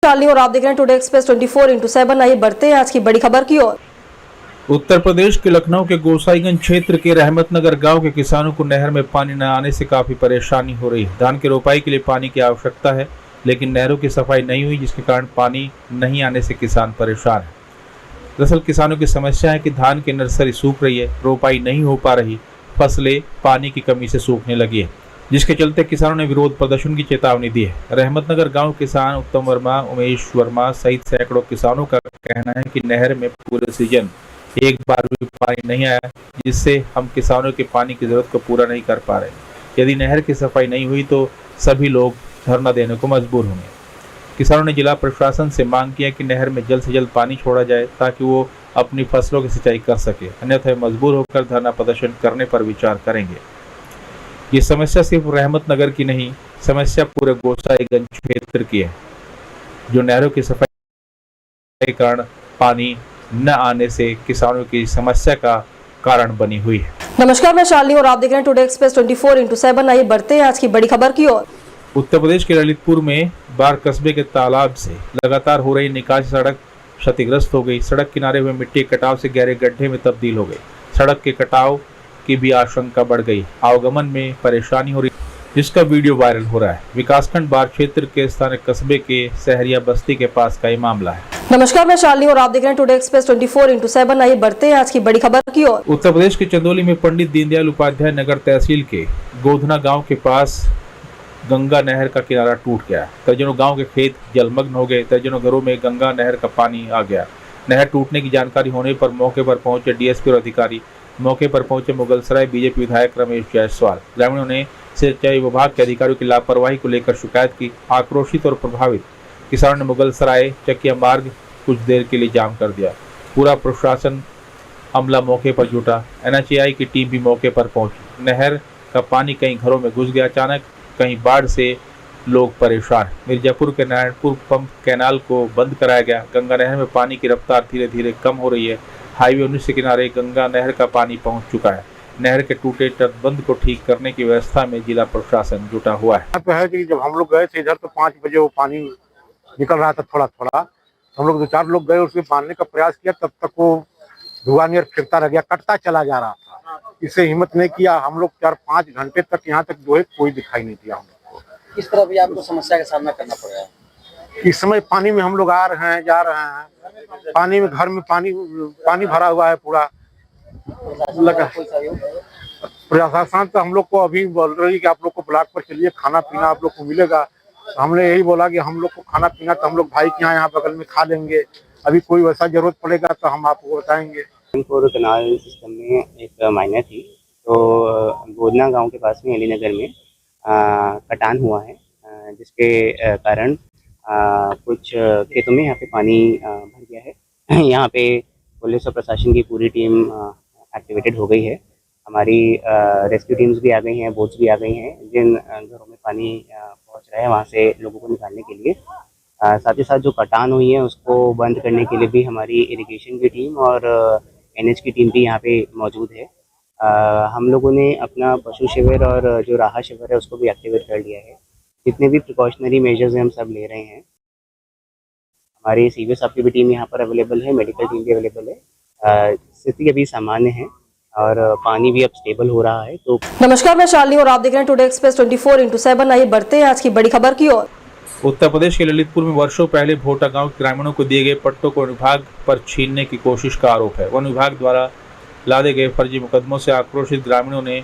शालिनी और आप देख रहे हैं टुडे एक्सप्रेस 24/7। आइए बढ़ते हैं आज की बड़ी खबर की ओर। उत्तर प्रदेश के लखनऊ के गोसाईगंज क्षेत्र के रहमतनगर गांव के किसानों को नहर में पानी न आने से काफी परेशानी हो रही है। धान की रोपाई के लिए पानी की आवश्यकता है, लेकिन नहरों की सफाई नहीं हुई, जिसके कारण पानी नहीं आने से किसान परेशान है। दरअसल किसानों की समस्या है कि धान की नर्सरी सूख रही है, रोपाई नहीं हो पा रही, फसलें पानी की कमी से सूखने लगी है, जिसके चलते किसानों ने विरोध प्रदर्शन की चेतावनी दी है। रहमतनगर गांव किसान उत्तम वर्मा, उमेश वर्मा सहित सैकड़ों किसानों का कहना है कि नहर में पूरे सीजन एक बार भी पानी नहीं आया, जिससे हम किसानों के पानी की जरूरत को पूरा नहीं कर पा रहे। यदि नहर की सफाई नहीं हुई तो सभी लोग धरना देने को मजबूर होंगे। किसानों ने जिला प्रशासन से मांग किया कि नहर में जल्द से जल्द पानी छोड़ा जाए ताकि वो अपनी फसलों की सिंचाई कर सके, अन्यथा मजबूर होकर धरना प्रदर्शन करने पर विचार करेंगे। ये समस्या सिर्फ रहमतनगर की नहीं, समस्या पूरे गोसाईगंज क्षेत्र की है, जो नहरों की सफाई के कारण पानी न आने से किसानों की समस्या का कारण बनी हुई है। नमस्कार, मैं शालिनी और आप देख रहे हैं टुडे एक्सप्रेस 24/7। आइए बढ़ते हैं आज की बड़ी खबर की ओर। उत्तर प्रदेश के ललितपुर में बार कस्बे के तालाब से लगातार हो रही निकासी सड़क क्षतिग्रस्त हो गई। सड़क किनारे हुए मिट्टी के कटाव से गहरे गड्ढे में तब्दील हो गई। सड़क के कटाव की भी आशंका बढ़ गई। आवागमन में परेशानी हो रही, जिसका वीडियो वायरल हो रहा है। विकासखंड बार क्षेत्र के स्थानीय कस्बे के सहरिया बस्ती के पास का ये मामला है। नमस्कार, मैं शालिनी और आप देख रहे हैं टुडे एक्सप्रेस 24/7। आइए बढ़ते हैं आज की बड़ी खबर की ओर। उत्तर प्रदेश के चंदौली में पंडित दीनदयाल उपाध्याय नगर तहसील के गोधना गांव के पास गंगा नहर का किनारा टूट गया। दर्जनों गांव के खेत जलमग्न हो गए। दर्जनों घरों में गंगा नहर का पानी आ गया। नहर टूटने की जानकारी होने पर मौके पर पहुंचे डीएसपी और अधिकारी। मौके पर पहुंचे मुगलसराय बीजेपी विधायक रमेश जायसवाल। ग्रामीणों ने सिंचाई विभाग के अधिकारियों की लापरवाही को लेकर शिकायत की। आक्रोशित और प्रभावित किसानों ने मुगलसराय चकिया मार्ग कुछ देर के लिए जाम कर दिया। पूरा प्रशासन अमला मौके पर जुटा। एनएचएआई की टीम भी मौके पर पहुंची। नहर का पानी कई घरों में घुस गया। अचानक कहीं बाढ़ से लोग परेशान। मिर्जापुर के नारायणपुर पंप कैनाल को बंद कराया गया। गंगा नहर में पानी की रफ्तार धीरे धीरे कम हो रही है। हाईवे 19 के किनारे गंगा नहर का पानी पहुंच चुका है। नहर के टूटे तटबंध को ठीक करने की व्यवस्था में जिला प्रशासन जुटा हुआ है। तो है कि जब हम लोग गए थे इधर तो 5 बजे वो पानी निकल रहा था थोड़ा थोड़ा। हम लोग 2-4 लोग गए, उसमें बांधने का प्रयास किया, तब तक वो धुआं नियर फिरता रह गया, कटता चला जा रहा था। इससे हिम्मत नहीं किया। हम लोग 4-5 घंटे तक यहाँ तक जो है कोई दिखाई नहीं दिया हम लोग को। किस तरह भी आपको समस्या का सामना करना पड़ रहा है? इस समय पानी में हम लोग आ रहे हैं, जा रहे हैं। पानी में घर में पानी भरा हुआ है पूरा लगा। प्रशासन तो हम लोग को अभी बोल रही है कि आप लोग को ब्लॉक पर चलिए, खाना पीना आप लोग को मिलेगा। तो हमने यही बोला कि हम लोग को खाना पीना तो हम लोग भाई के यहाँ बगल में खा लेंगे। अभी कोई वैसा जरूरत पड़ेगा तो हम आपको बताएंगे। कनाल सिस्टम में एक माइनर थी, तो गोदना गांव के पास में अलीनगर में कटान हुआ है, जिसके कारण कुछ खेतों में यहाँ पे पानी भर गया है। यहाँ पे पुलिस और प्रशासन की पूरी टीम एक्टिवेटेड हो गई है। हमारी रेस्क्यू टीम्स भी आ गई हैं, बोट्स भी आ गई हैं, जिन घरों में पानी पहुँच रहा है वहाँ से लोगों को निकालने के लिए। साथ ही साथ जो कटान हुई है उसको बंद करने के लिए भी हमारी इरिगेशन की टीम और एनएच की टीम भी यहाँ पे मौजूद है। हम लोगों ने अपना पशु शिविर और जो राहत शिविर है उसको भी एक्टिवेट कर लिया है। जितने भी प्रिकॉशनरी मेजर्स हैं हम सब ले रहे हैं। हमारी सीवियर साहब की भी टीम यहाँ पर अवेलेबल है, मेडिकल टीम भी अवेलेबल है। स्थिति अभी सामान्य है और पानी भी अब स्टेबल हो रहा है। तो नमस्कार, मैं शालिनी और आप देख रहे हैं टुडे एक्सप्रेस 24/7। आइए बढ़ते हैं आज की बड़ी खबर की ओर। उत्तर प्रदेश के ललितपुर में वर्षों पहले भोटा गांव के ग्रामीणों को दिए गए पट्टों को वन विभाग पर छीनने की कोशिश का आरोप है। वन विभाग द्वारा लादे गए फर्जी मुकदमों से आक्रोशित ग्रामीणों ने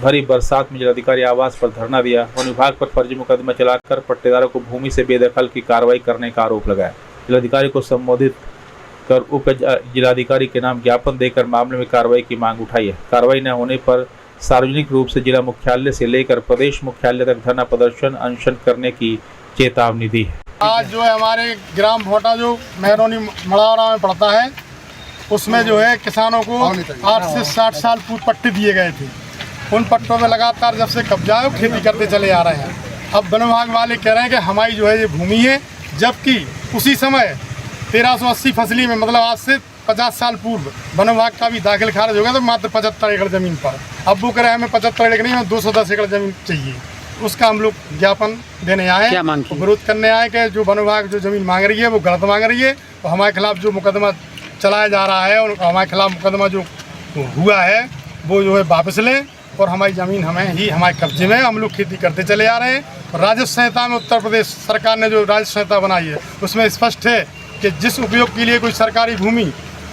भरी बरसात में जिलाधिकारी आवास पर धरना दिया। वन विभाग पर फर्जी मुकदमा चलाकर पट्टेदारों को भूमि से बेदखल की कार्रवाई करने का आरोप लगाया। जिलाधिकारी को संबोधित कर उप जिलाधिकारी के नाम ज्ञापन देकर मामले में कार्रवाई की मांग उठाई है। कार्रवाई न होने पर सार्वजनिक रूप से जिला मुख्यालय से लेकर प्रदेश मुख्यालय तक धरना प्रदर्शन अनशन करने की चेतावनी दी है। आज जो है हमारे ग्राम भोटा जो मेहरौनी मड़ावरा में पड़ता है, उसमें जो है किसानों को 8 से 60 साल पूर्व पट्टे दिए गए थे। उन पट्टों में लगातार जब से कब्जा है खेती करते चले आ रहे हैं। अब वन विभाग वाले कह रहे हैं कि हमारी जो है ये भूमि है, जबकि उसी समय 1380 फसली में मतलब आज से 50 साल पूर्व वन विभाग का भी दाखिल खारिज हो गया तो मात्र 75 एकड़ ज़मीन पर। अब वो कह रहे हैं हमें 75 एकड़ नहीं, हमें 210 एकड़ ज़मीन चाहिए। उसका हम लोग ज्ञापन देने आए क्या मांग की? और विरोध करने आए कि जो वन विभाग जो जमीन मांग रही है वो गलत मांग रही है और हमारे खिलाफ जो मुकदमा चलाया जा रहा है और हमारे खिलाफ मुकदमा जो हुआ है वो जो है वापस लें और हमारी ज़मीन हमारे कब्जे में है। हम लोग खेती करते चले आ रहे हैं और राजस्व संहिता में उत्तर प्रदेश सरकार ने जो राजस्व संहिता बनाई है उसमें स्पष्ट है कि जिस उपयोग के लिए कोई सरकारी भूमि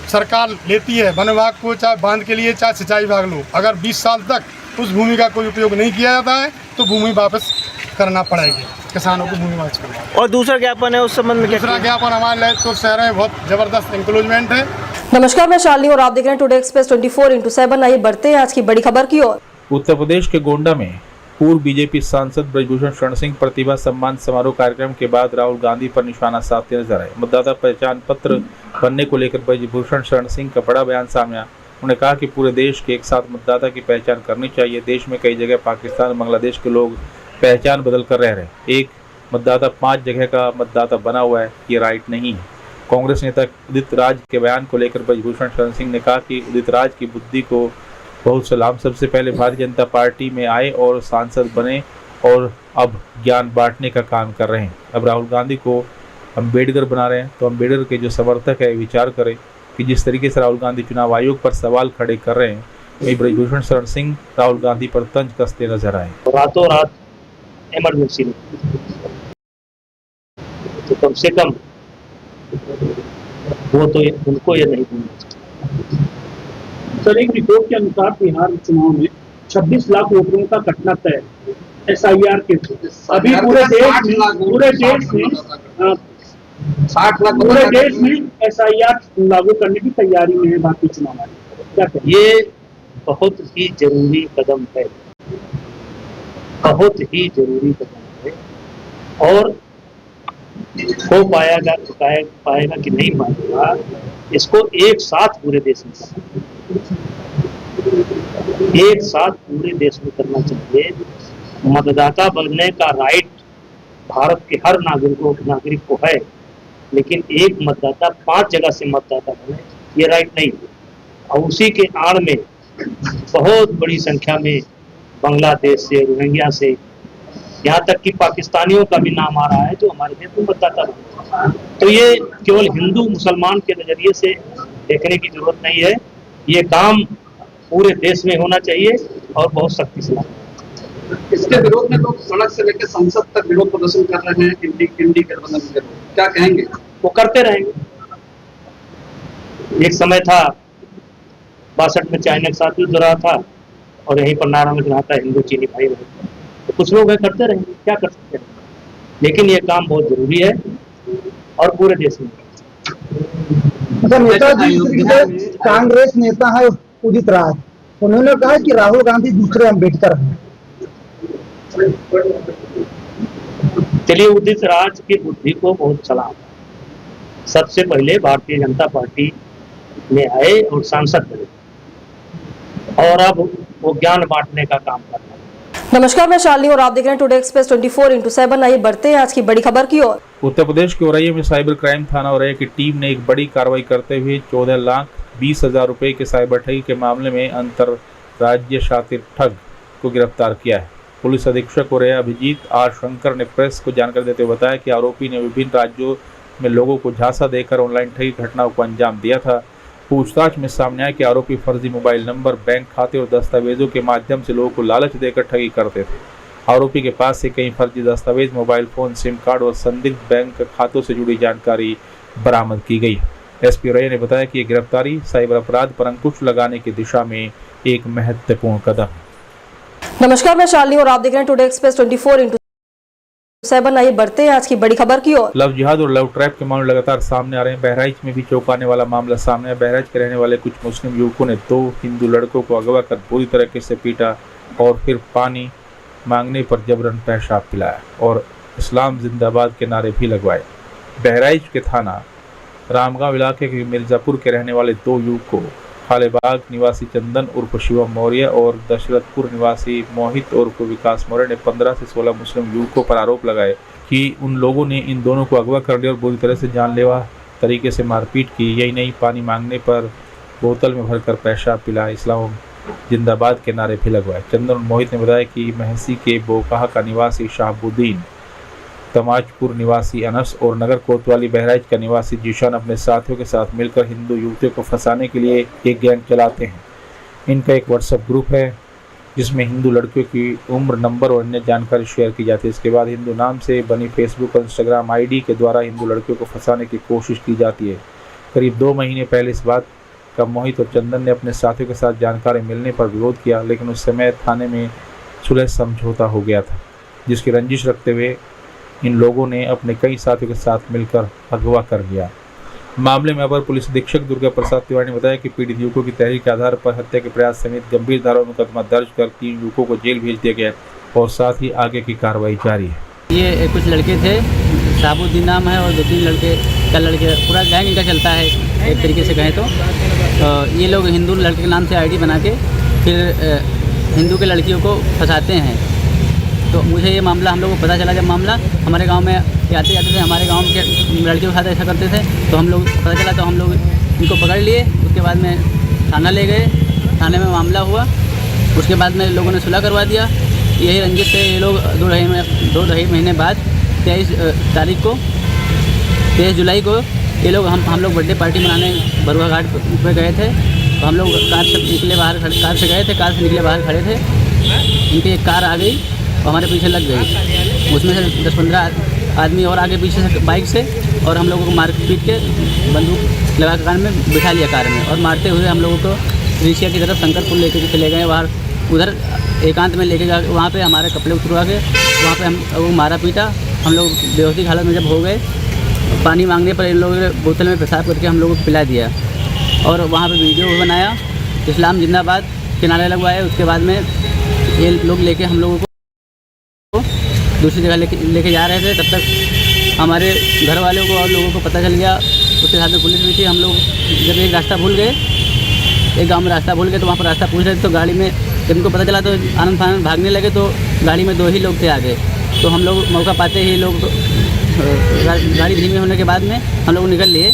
सरकार लेती है वन विभाग को, चाहे बांध के लिए चाहे सिंचाई विभाग लो, अगर 20 साल तक उस भूमि का कोई उपयोग नहीं किया जाता है तो भूमि वापस करना पड़ेगी, किसानों को भूमि वापस करना। और दूसरा ज्ञापन है उस संबंध में दूसरा ज्ञापन हमारे ललितपुर शहर में बहुत जबरदस्त इंक्लोजमेंट है। नमस्कार, मैं शालिनी और आप देख रहे हैं टुडे एक्सप्रेस 24x7। आइए बढ़ते हैं आज की बड़ी खबर की ओर। उत्तर प्रदेश के गोंडा में पूर्व बीजेपी सांसद ब्रजभूषण शरण सिंह प्रतिभा सम्मान समारोह कार्यक्रम के बाद राहुल गांधी पर निशाना साधते नजर आए। मतदाता पहचान पत्र बनने को लेकर ब्रजभूषण शरण सिंह का बड़ा बयान सामने आया। उन्होंने कहा कि पूरे देश के एक साथ मतदाता की पहचान करनी चाहिए। देश में कई जगह पाकिस्तान और बांग्लादेश के लोग पहचान बदल कर रह रहे हैं। एक मतदाता 5 जगह का मतदाता बना हुआ है, ये राइट नहीं है। कांग्रेस नेता उदित राज के बयान को लेकर ब्रजभूषण शरण सिंह ने कहा कि उदित राज की बुद्धि को बहुत सलाम। सबसे पहले भारतीय जनता पार्टी में आए और सांसद बने और अब ज्ञान बांटने का काम कर रहे हैं। अब राहुल गांधी को अम्बेडकर बना रहे हैं तो अम्बेडकर के जो समर्थक है विचार करें कि जिस तरीके से राहुल गांधी चुनाव आयोग पर सवाल खड़े कर रहे हैं, वही ब्रजभूषण शरण सिंह राहुल गांधी पर तंज कसते नजर आए। रातों रात इमरजेंसी तो कम से कम वो तो उनको ये नहीं बोलना चाहिए। सर, एक रिपोर्ट के अनुसार बिहार चुनाव में 26 लाख वोटरों का कटना तय SIR के थ्रू। अभी पूरे देश में SIR लागू करने की तैयारी में है भारतीय चुनाव आयोग। क्या कहें? ये बहुत ही जरूरी कदम है, बहुत ही जरूरी कदम है और हो पाएगा कि नहीं पाएगा, इसको एक साथ पूरे देश में करना चाहिए। मतदाता बनने का राइट भारत के हर नागरिक को है, लेकिन एक मतदाता 5 जगह से मतदाता बने ये राइट नहीं है। और उसी के आड़ में बहुत बड़ी संख्या में बांग्लादेश से, रोहिंग्या से, यहाँ तक कि पाकिस्तानियों का भी नाम आ रहा है जो हमारे देश में मतदाता बने। तो ये केवल हिंदू मुसलमान के नजरिए से देखने की जरूरत नहीं है, ये काम पूरे देश में होना चाहिए और बहुत सख्ती से। इसके विरोध में लोग सड़क से लेकर संसद तक विरोध प्रदर्शन कर रहे हैं। हिंदी गठबंधन के लोग क्या कहेंगे? वो करते रहेंगे। एक समय था 62 में चाइना के साथ युद्ध रहा था और यहीं पर नारा में रहा था हिंदू चीनी भाई रहे, तो कुछ लोग है करते रहेंगे, क्या कर सकते हैं। लेकिन ये काम बहुत जरूरी है और पूरे देश में। नेताजी कांग्रेस नेता है उदित राज, उन्होंने कहा कि राहुल गांधी दूसरे अम्बेडकर हैं। चलिए, उदित राज की बुद्धि को बहुत सलाम। सबसे पहले भारतीय जनता पार्टी में आए और सांसद बने और अब वो ज्ञान बांटने का काम कर रहे हैं। नमस्कार, मैं शालिनी और आप देख रहे हैं टुडे एक्सप्रेस 24x7। आइए बढ़ते हैं आज की बड़ी खबर की ओर। उत्तर प्रदेश के औरैया में साइबर क्राइम थाना औरैया की टीम ने एक बड़ी कार्रवाई करते हुए 14,20,000 रुपए के साइबर ठगी के मामले में अंतर राज्य शातिर ठग को गिरफ्तार किया है। पुलिस अधीक्षक औरैया अभिजीत आर शंकर ने प्रेस को जानकारी देते हुए बताया कि आरोपी ने विभिन्न राज्यों में लोगों को झांसा देकर ऑनलाइन ठगी घटनाओं को अंजाम दिया था। पूछताछ में सामने आया कि आरोपी फर्जी मोबाइल नंबर, बैंक खाते और दस्तावेजों के माध्यम से लोगों को लालच देकर ठगी करते थे। आरोपी के पास से कई फर्जी दस्तावेज, मोबाइल फोन, सिम कार्ड और संदिग्ध बैंक खातों से जुड़ी जानकारी बरामद की गई। एसपी औरैया ने बताया कि ये गिरफ्तारी साइबर अपराध पर अंकुश लगाने की दिशा में एक महत्वपूर्ण कदम है। नमस्कार, मैं शालिनी और आप देख रहे हैं टुडे एक्सप्रेस 24x7। आइए बढ़ते हैं आज की बड़ी खबर की ओर। लव जिहाद और लव ट्रैप के मामले लगातार सामने आ रहे हैं। बहराइच में भी चौंकाने वाला मामला सामने आया। बहराइच के रहने वाले कुछ मुस्लिम युवकों ने 2 हिंदू लड़कों को अगवा कर बुरी तरीके से पीटा और फिर पानी मांगने पर जबरन पेशाब पिलाया और इस्लाम जिंदाबाद के नारे भी लगवाए। बहराइच के थाना रामगांव इलाके के मिर्जापुर के रहने वाले 2 युवकों, खालेबाग निवासी चंदन उर्फ शिवम मौर्य और दशरथपुर निवासी मोहित उर्फ विकास मौर्य ने 15 से 16 मुस्लिम युवकों पर आरोप लगाए कि उन लोगों ने इन दोनों को अगवा कर लिया और बुरी तरह से जानलेवा तरीके से मारपीट की। यही नहीं, पानी मांगने पर बोतल में भरकर पेशाब पिलाया, जिंदाबाद के नारे भी लगवाए। चंदन और मोहित ने बताया कि महसी के बोकाहा का निवासी शाहबुद्दीन, तमाजपुर निवासी अनस और नगर कोतवाली बहराइच का निवासी जीशान अपने साथियों के साथ मिलकर हिंदू युवतियों को फंसाने के लिए एक गैंग चलाते हैं। इनका एक व्हाट्सएप ग्रुप है जिसमें हिंदू लड़कियों की उम्र, नंबर और अन्य जानकारी शेयर की जाती है। इसके बाद हिंदू नाम से बनी फेसबुक और इंस्टाग्राम आईडी के द्वारा हिंदू लड़कियों को फंसाने की कोशिश की जाती है। करीब 2 महीने पहले इस बात का मोहित और चंदन ने अपने साथियों के साथ जानकारी मिलने पर विरोध किया, लेकिन उस समय थाने में सुलह समझौता हो गया था, जिसकी रंजिश रखते हुए इन लोगों ने अपने कई साथियों के साथ मिलकर अगवा कर लिया। मामले में अपर पुलिस अधीक्षक दुर्गा प्रसाद तिवारी ने बताया कि पीड़ित युवकों की तहरीर के आधार पर हत्या के प्रयास समेत गंभीर धाराओं में मुकदमा दर्ज कर 3 युवकों को जेल भेज दिया गया और साथ ही आगे की कार्रवाई जारी है। ये कुछ लड़के थे, शाहबुद्दीन नाम है और 2-3 लड़के पूरा गैंग इनका चलता है एक तरीके से कहें तो ये लोग हिंदू लड़के के नाम से आईडी बना के फिर हिंदू के लड़कियों को फंसाते हैं। तो मुझे ये मामला हम लोग को पता चला, जब मामला हमारे गांव में आते थे, हमारे गांव के लड़कियों के साथ ऐसा करते थे, तो हम लोग पता चला तो हम लोग इनको पकड़ लिए। उसके बाद में थाना ले गए, थाने में मामला हुआ। उसके बाद में लोगों ने सुलह करवा दिया। यही रंजिश से ये लोग 2-2.5 महीने बाद 23 जुलाई को ये लोग हम लोग बर्थडे पार्टी मनाने बरुआ घाट पे गए थे। तो हम लोग कार से निकले बाहर खड़े थे। इनकी एक कार आ गई और हमारे पीछे लग गई। उसमें से 10-15 आदमी और आगे पीछे से बाइक से, और हम लोगों को मार पीट के बंदूक लगा कार में बिठा लिया कार में, और मारते हुए हम लोगों को ऋषिया की तरफ शंकरपुर लेके चले गए। बाहर उधर एकांत में लेके जा, वहाँ पे हमारे कपड़े उतरवा के वहाँ पे हम वो मारा पीटा। हम लोग बेहोशी की हालत में जब हो गए, पानी मांगने पर इन लोगों ने बोतल में पेशाब करके हम लोगों को पिला दिया, और वहाँ पे वीडियो भी बनाया, इस्लाम जिंदाबाद के नारे लगवाए। उसके बाद में ये लोग लेके हम लोगों को दूसरी जगह लेके जा रहे थे। तब तक हमारे घर वालों को और लोगों को पता चल गया। उसके साथ में पुलिस भी थी। हम लोग जब एक रास्ता भूल गए, एक गांव में रास्ता भूल गए, तो वहाँ पर रास्ता पूछ रहे थे। तो गाड़ी में जब इनको पता चला तो आनंद फानंद भागने लगे। तो गाड़ी में 2 ही लोग थे आगे। तो हम लोग मौका पाते ही लोग गाड़ी धीमी होने के बाद में हम लोग निकल लिए।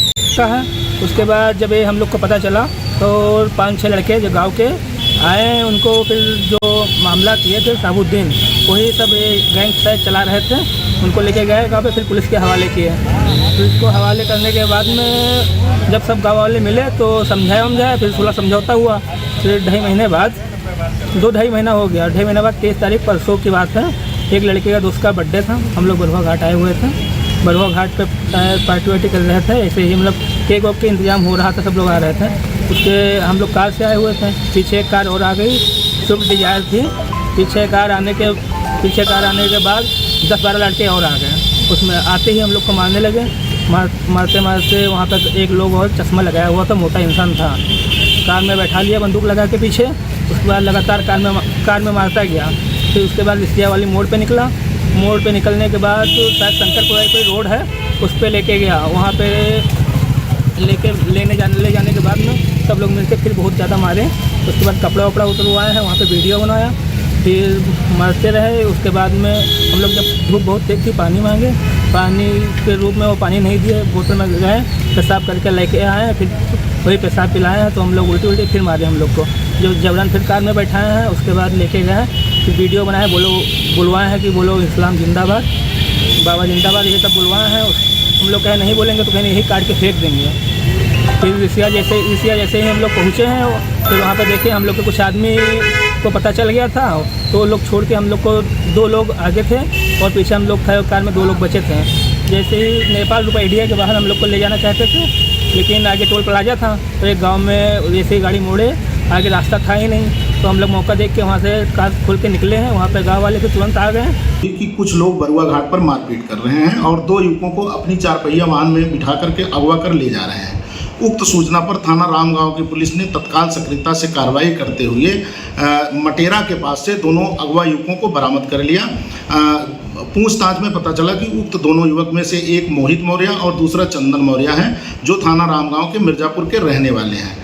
उसके बाद जब ये हम लोग को पता चला तो 5-6 लड़के जो गांव के आए, उनको फिर जो मामला किए थे शाहबुद्दीन, वही सब गैंग शायद चला रहे थे, उनको लेके गए गाँव पे, फिर पुलिस के हवाले किए। पुलिस को हवाले करने के बाद में जब सब गाँव वाले मिले तो समझाया, फिर सुलह समझौता हुआ। फिर 2.5 महीने बाद 2-2.5 महीना हो गया। 2.5 महीने बाद 23 तारीख परसों की बात है, एक लड़के का दोस्त का बर्थडे था। हम लोग बरुआ घाट आए हुए थे। बरुआ घाट पे पार्टी वार्टी कर रहे थे। ऐसे ही मतलब केक वॉक के इंतजाम हो रहा था, सब लोग आ रहे थे। उसके हम लोग कार से आए हुए थे। पीछे एक कार और आ गई, स्विफ्ट डिजायर थी। पीछे कार आने के बाद 10-12 लड़के और आ गए। उसमें आते ही हम लोग को मारने लगे। मारते वहाँ पर एक लोग और चश्मा लगाया हुआ था, मोटा इंसान था, कार में बैठा लिया बंदूक लगा के पीछे। उसके बाद लगातार कार में मारता गया। फिर उसके बाद रिश्तिया वाली मोड़ पे निकला। मोड़ पे निकलने के बाद शायद शंकरपुर कोई रोड है, उस पे लेके गया। वहाँ पे ले जाने के बाद में सब लोग मिलकर फिर बहुत ज़्यादा मारे। उसके बाद कपड़ा वपड़ा उतरवाए हैं, वहाँ पे वीडियो बनाया, फिर मारते रहे। उसके बाद में हम लोग जब धूप बहुत तेज थी, पानी मांगे, पानी के रूप में वो पानी नहीं दिए, बोतल में गए, पेशाब करके लेके आए, फिर वही पेशाब पिलाए हैं। तो हम लोग उल्टी फिर मारे हम लोग को, जो जबरन फिर कार में बैठाए हैं। उसके बाद लेके गए, फिर वीडियो बनाए, बुलवाए हैं कि बोलो इस्लाम जिंदाबाद, बाबा जिंदाबाद, ये सब बुलवाए हैं। हम लोग कहे नहीं बोलेंगे तो कहीं यही काट के फेंक देंगे। फिर ऋषिया जैसे ही हम लोग पहुँचे हैं, फिर वहाँ पर देखे हम लोग के कुछ आदमी को पता चल गया था, तो लोग छोड़ के हम लोग को 2 लोग आगे थे और पीछे हम लोग थे। कार में 2 लोग बचे थे। जैसे ही नेपाल रुपया के बाहर हम लोग को ले जाना चाहते थे, लेकिन आगे टोल प्लाजा था, तो एक गांव में जैसे ही गाड़ी मोड़े, आगे रास्ता था ही नहीं। तो हम लोग मौका देख के वहाँ से कार खोल के निकले हैं। वहाँ पे गांव वाले फिर तुरंत आ गए कि कुछ लोग बरुआ घाट पर मारपीट कर रहे हैं और 2 युवकों को अपनी 4 पहिया वाहन में बिठा करके अगवा कर ले जा रहे हैं। उक्त सूचना पर थाना रामगांव की पुलिस ने तत्काल सक्रियता से कार्रवाई करते हुए मटेरा के पास से दोनों अगवा युवकों को बरामद कर लिया। पूछताछ में पता चला कि उक्त दोनों युवक में से एक मोहित मौर्य और दूसरा चंदन मौर्य हैं, जो थाना रामगांव के मिर्जापुर के रहने वाले हैं।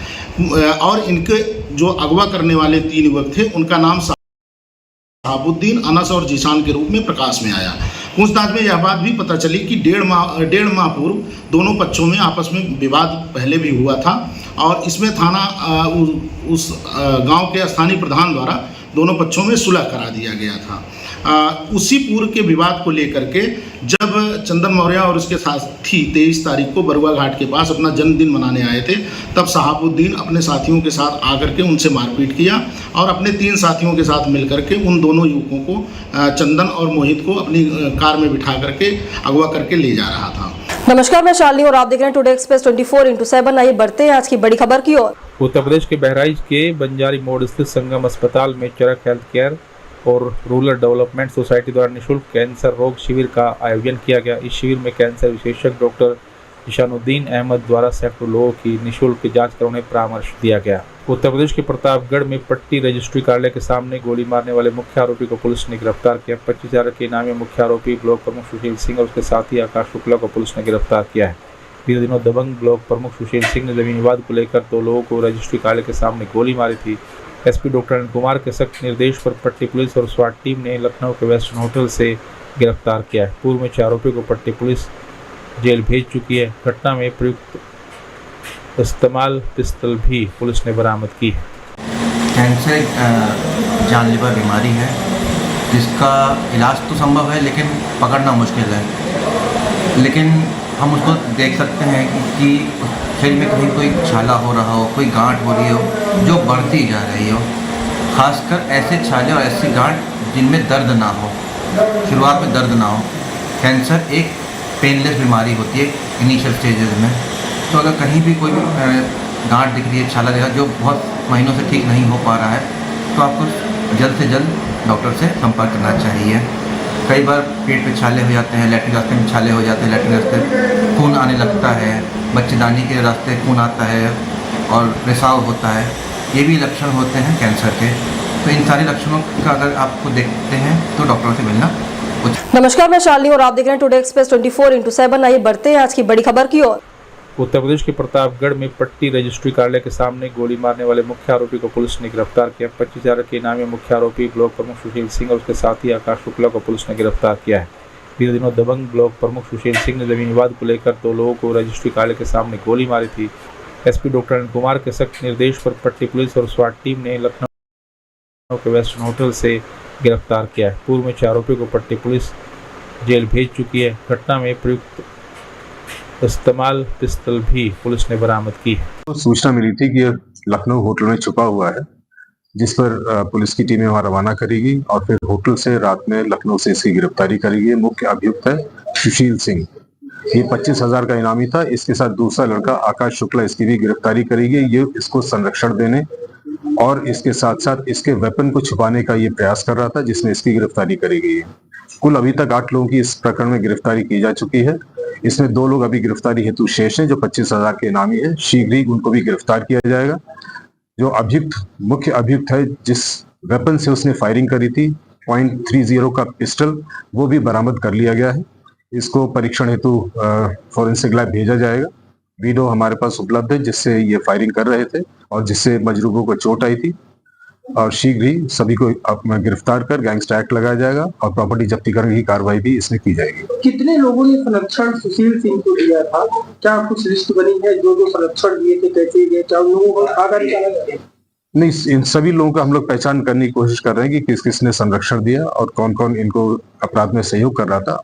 और इनके जो अगवा करने वाले 3 युवक थे, उनका नाम शाहबुद्दीन, अनस और जीशान के रूप में प्रकाश में आया। पूछताछ में यह बात भी पता चली कि 1.5 माह पूर्व दोनों पक्षों में आपस में विवाद पहले भी हुआ था और इसमें थाना उस गांव के स्थानीय प्रधान द्वारा दोनों पक्षों में सुलह करा दिया गया था। उसी पूर्व के विवाद को लेकर के जब चंदन मौर्य और उसके साथी 23 तारीख को बरुआ घाट के पास अपना जन्मदिन मनाने आए थे, तब शहाबुद्दीन अपने साथियों के साथ आकर के उनसे मारपीट किया और अपने 3 साथियों के साथ मिलकर के उन दोनों युवकों को चंदन और मोहित को अपनी कार में बिठा करके अगवा करके ले जा रहा था। नमस्कार, मैं शालिनी और आप देख रहे हैं टुडे एक्सप्रेस 24/7। आइए बढ़ते हैं आज की बड़ी खबर की ओर। उत्तर प्रदेश के बहराइच के बंजारी मोड़ स्थित संगम अस्पताल में चरक हेल्थ केयर और रूरल डेवलपमेंट सोसाइटी द्वारा निःशुल्क कैंसर रोग शिविर का आयोजन किया गया। इस शिविर में कैंसर विशेषज्ञ डॉक्टर ईशानुद्दीन अहमद द्वारा सैकड़ों लोगों की निःशुल्क जांच कराने परामर्श दिया गया। उत्तर प्रदेश के प्रतापगढ़ में पट्टी रजिस्ट्री कार्यालय के सामने गोली मारने वाले मुख्य आरोपी को पुलिस ने गिरफ्तार किया। 25,000 के इनामी मुख्य आरोपी ब्लॉक प्रमुख सुशील सिंह और उसके साथी आकाश शुक्ला को पुलिस ने गिरफ्तार किया है। बीते दिनों दबंग ब्लॉक प्रमुख सुशील सिंह ने जमीन विवाद को लेकर 2 लोगों को रजिस्ट्री कार्यालय के सामने गोली मारी थी। एसपी डॉक्टर अनिल कुमार के सख्त निर्देश पर पट्टी पुलिस और स्वाट टीम ने लखनऊ के वेस्टर्न होटल से गिरफ्तार किया है। पूर्व में 4 आरोपियों को पट्टी पुलिस जेल भेज चुकी है। घटना में प्रयुक्त इस्तेमाल पिस्तौल भी पुलिस ने बरामद की है। कैंसर जानलेवा बीमारी है जिसका इलाज तो संभव है लेकिन पकड़ना मुश्किल है। लेकिन हम उसको देख सकते हैं कि शरीर में कहीं कोई छाला हो रहा हो, कोई गांठ हो रही हो जो बढ़ती जा रही हो, खासकर ऐसे छाले और ऐसी गांठ जिनमें दर्द ना हो, शुरुआत में दर्द ना हो। कैंसर एक पेनलेस बीमारी होती है इनिशियल स्टेजेस में। तो अगर कहीं भी कोई गांठ दिख रही है, छाला दिख रहा है जो बहुत महीनों से ठीक नहीं हो पा रहा है, तो आपको जल्द से जल्द डॉक्टर से संपर्क करना चाहिए। कई बार पेट पे छाले हो जाते हैं, लैट्रिन रास्ते में छाले हो जाते हैं, लैट्रिन रास्ते खून आने लगता है, बच्चेदानी के रास्ते खून आता है और रिसाव होता है, ये भी लक्षण होते हैं कैंसर के। तो इन सारे लक्षणों का अगर आपको देखते हैं तो डॉक्टर से मिलना उचित। नमस्कार, मैं शालिनी और आप देख रहे हैं टुडे एक्सप्रेस 24/7। आइए बढ़ते हैं आज की बड़ी खबर की ओर। उत्तर प्रदेश के प्रतापगढ़ में पट्टी रजिस्ट्री कार्यालय के सामने गोली मारने वाले मुख्य आरोपी को पुलिस ने गिरफ्तार किया। 25,000 के इनामी मुख्य आरोपी ब्लॉक प्रमुख सुशील सिंह और उसके साथी आकाश शुक्ला को पुलिस ने गिरफ्तार किया है। बीते दिनों दबंग ब्लॉक प्रमुख सुशील सिंह ने जमीन विवाद को लेकर 2 लोगों को रजिस्ट्री कार्यालय के सामने गोली मारी थी। एसपी डॉक्टर अनिल कुमार के सख्त निर्देश पर पट्टी पुलिस और स्वाट टीम ने लखनऊ के वेस्टर्न होटल से गिरफ्तार किया है। पूर्व में 4 आरोपियों को पट्टी पुलिस जेल भेज चुकी है। घटना में प्रयुक्त इस्तेमाल पिस्तौल भी पुलिस ने बरामद की है। तो सूचना मिली थी कि लखनऊ होटल में छुपा हुआ है, जिस पर पुलिस की टीमें वहां रवाना करेगी और फिर होटल से रात में लखनऊ से इसकी गिरफ्तारी करेगी। मुख्य अभियुक्त है सुशील सिंह, ये 25,000 का इनामी था। इसके साथ दूसरा लड़का आकाश शुक्ला, इसकी भी गिरफ्तारी करेगी। ये इसको संरक्षण देने और इसके साथ साथ इसके वेपन को छुपाने का ये प्रयास कर रहा था, जिसमें इसकी गिरफ्तारी करी गई है। कुल अभी तक 8 लोगों की इस प्रकरण में गिरफ्तारी की जा चुकी है। इसमें 2 लोग अभी गिरफ्तारी हेतु शेष हैं जो 25,000 के इनामी है। शीघ्र ही उनको भी गिरफ्तार किया जाएगा। जो मुख्य अभियुक्त है, जिस वेपन से उसने फायरिंग करी थी .30 का पिस्टल, वो भी बरामद कर लिया गया है। इसको परीक्षण हेतु फॉरेंसिक लैब भेजा जाएगा। वीडियो हमारे पास उपलब्ध है जिससे ये फायरिंग कर रहे थे और जिससे मजरूबों को चोट आई थी। और शीघ्र ही सभी को गिरफ्तार कर गैंगस्टर एक्ट लगाया जाएगा और प्रॉपर्टी जब्ती करने की कार्रवाई भी इसमें की जाएगी। कितने लोगों ने संरक्षण सुशील सिंह को दिया था? क्या कुछ लिस्ट बनी है जो संरक्षण दिए थे, कैसे दिए, क्या उन लोगों को आगे निकाला जाए? नहीं, इन सभी लोगों का हम लोग पहचान करने की कोशिश कर रहे हैं कि किस किस ने संरक्षण दिया और कौन कौन इनको अपराध में सहयोग कर रहा था।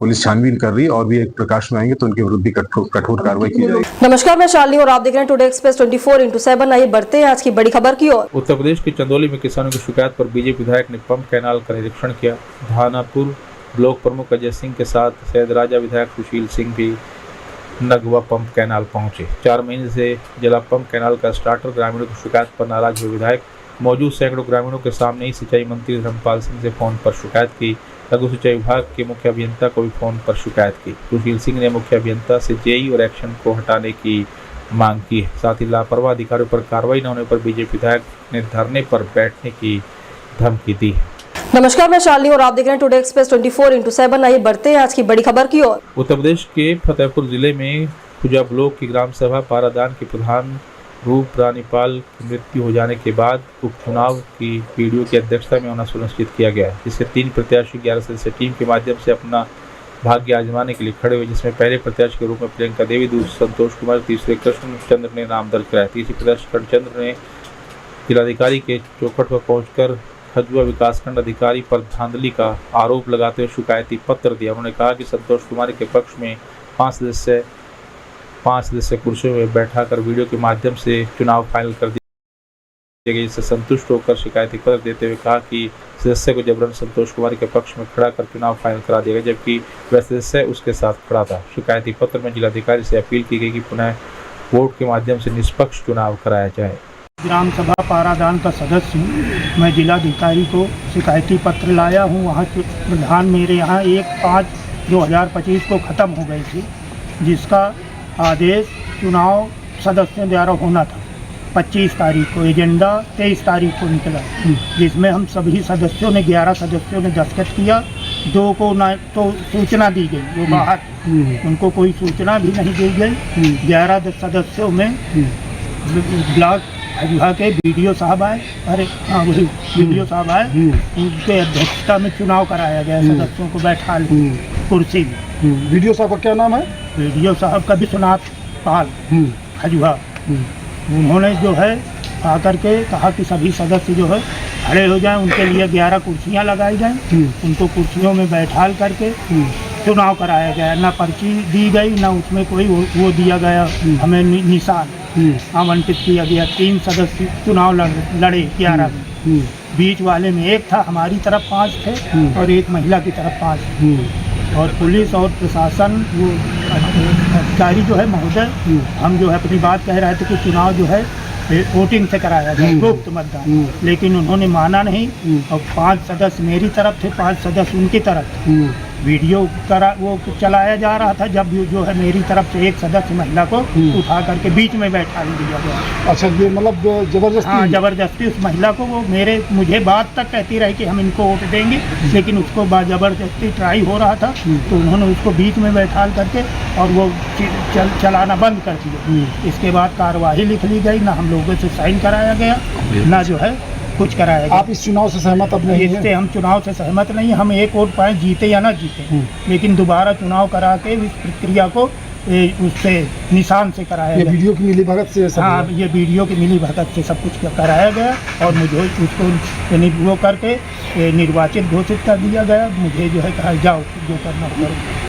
पुलिस छानबीन कर रही है और भी एक प्रकाश में आएंगे तो उनके विरुद्ध भी कठोर कार्रवाई की जाएगी। नमस्कार, मैं शालिनी और आप देख रहे हैं टुडे एक्सप्रेस 24/7। आइए बढ़ते हैं आज की बड़ी खबर की ओर। उत्तर प्रदेश के चंदौली में किसानों की शिकायत पर बीजेपी विधायक ने पंप कैनाल का निरीक्षण किया। धानापुर ब्लॉक प्रमुख अजय सिंह के साथ सैदराजा विधायक सुशील सिंह भी नगवा पंप कैनाल पहुंचे। 4 महीने से जला पंप कैनाल का स्टार्टर ग्रामीणों की शिकायत पर नाराज हुए विधायक मौजूद सैकड़ों ग्रामीणों के सामने ही सिंचाई मंत्री धर्मपाल सिंह से फोन पर शिकायत की। लघु सिंचाई विभाग के मुख्य अभियंता को भी फोन पर शिकायत की। सुशील सिंह ने मुख्य अभियंता से जेई और एक्शन को हटाने की मांग की। साथ ही लापरवाह अधिकारियों पर कार्रवाई न होने पर बीजेपी विधायक ने धरने पर बैठने की धमकी दी। नमस्कार, मैं शालिनी और आप देख रहे हैं टुडे एक्सप्रेस 24/7। आइए बढ़ते हैं आज की बड़ी खबर की ओर। उत्तर प्रदेश के फतेहपुर जिले में खुजा ब्लॉक की ग्राम सभा पारादान के प्रधान रूप रानीपाल की मृत्यु हो जाने के बाद उपचुनाव की पीडीओ की अध्यक्षता में होना सुनिश्चित किया गया है, जिससे 3 प्रत्याशी 11 सदस्यीय टीम के माध्यम से अपना भाग्य आजमाने के लिए खड़े हुए, जिसमें पहले प्रत्याशी के रूप में प्रियंका देवी, दूसरे संतोष कुमार, तीसरे कृष्ण चंद्र ने नाम दर्ज कराया। तीसरी प्रत्याशी करणचंद्र ने जिलाधिकारी के चौखट पर पहुंचकर खजुआ विकासखंड अधिकारी पर धांधली का आरोप लगाते हुए शिकायती पत्र दिया। उन्होंने कहा कि संतोष कुमार के पक्ष में 5 सदस्य कुर्सियों में बैठाकर वीडियो के माध्यम से चुनाव फाइनल कर दिया गया, जिससे संतुष्ट होकर शिकायती पत्र देते हुए कहा कि सदस्य को जबरन संतोष कुमार के पक्ष में खड़ा कर चुनाव फाइनल करा दिया गया, जबकि वह सदस्य उसके साथ खड़ा था। शिकायती पत्र में जिलाधिकारी से अपील की गई कि पुनः वोट के माध्यम से निष्पक्ष चुनाव कराया जाए। ग्राम सभा पारादान का सदस्य हूँ। मैं जिलाधिकारी को शिकायती पत्र लाया हूँ। वहाँ के प्रधान मेरे यहाँ 1/5/2025 को ख़त्म हो गई थी, जिसका आदेश चुनाव सदस्यों द्वारा होना था। 25 तारीख को एजेंडा 23 तारीख को निकला, जिसमें हम सभी सदस्यों ने 11 सदस्यों ने दस्तखत किया। 2 को ना तो सूचना दी गई, वो बाहर, उनको कोई सूचना भी नहीं दी गई। 11 सदस्यों में ब्लॉक खजुआ के बीडीओ साहब आए, हाँ वही बीडीओ साहब आए, उनके अध्यक्षता में चुनाव कराया गया। सदस्यों को बैठा कुर्सी में। वीडियो साहब का क्या नाम है? बीडीओ साहब का विश्वनाथ पाल खजुआ। उन्होंने जो है आकर के कहा कि सभी सदस्य जो है खड़े हो जाएं, उनके लिए 11 कुर्सियां लगाई जाएं, उनको कुर्सियों में बैठाल करके चुनाव कराया गया। ना पर्ची दी गई, ना उसमें कोई वो दिया गया, हमें निशान आवंटित किया गया। 3 सदस्य चुनाव लड़े 11 में। बीच वाले में 1 था, हमारी तरफ 5 थे और 1 महिला की तरफ 5। और पुलिस और प्रशासन वो अधिकारी जो है महोदय, हम जो है अपनी बात कह रहे थे कि चुनाव जो है वोटिंग से कराया जाए, गुप्त मतदान, लेकिन उन्होंने माना नहीं। और 5 सदस्य मेरी तरफ थे, 5 सदस्य उनकी तरफ थे। वीडियो करा वो चलाया जा रहा था, जब जो है मेरी तरफ से 1 सदस्य महिला को उठा करके बीच में बैठा दिया गया। अच्छा, ये मतलब जबरदस्ती? हाँ, जबरदस्ती उस महिला को वो मुझे बात तक कहती रही कि हम इनको वोट देंगे, लेकिन उसको जबरदस्ती ट्राई हो रहा था, तो उन्होंने उसको बीच में बैठा करके और वो चलाना बंद कर दिया। इसके बाद कार्यवाही लिख ली गई, ना हम लोगों से साइन कराया गया, ना जो है कुछ कराया गया। आप इस चुनाव से सहमत अब नहीं हैं? इससे हम चुनाव से सहमत नहीं, हम 1 वोट पाए, जीते या ना जीते, लेकिन दोबारा चुनाव करा के इस प्रक्रिया को उससे निशान से कराया गया। वीडियो की मिलीभगत से? हाँ, ये वीडियो की मिलीभगत से सब कुछ कराया गया और मुझे उसको वो करके निर्वाचित घोषित कर दिया गया। मुझे जो है कहा जाओ जो करना करो।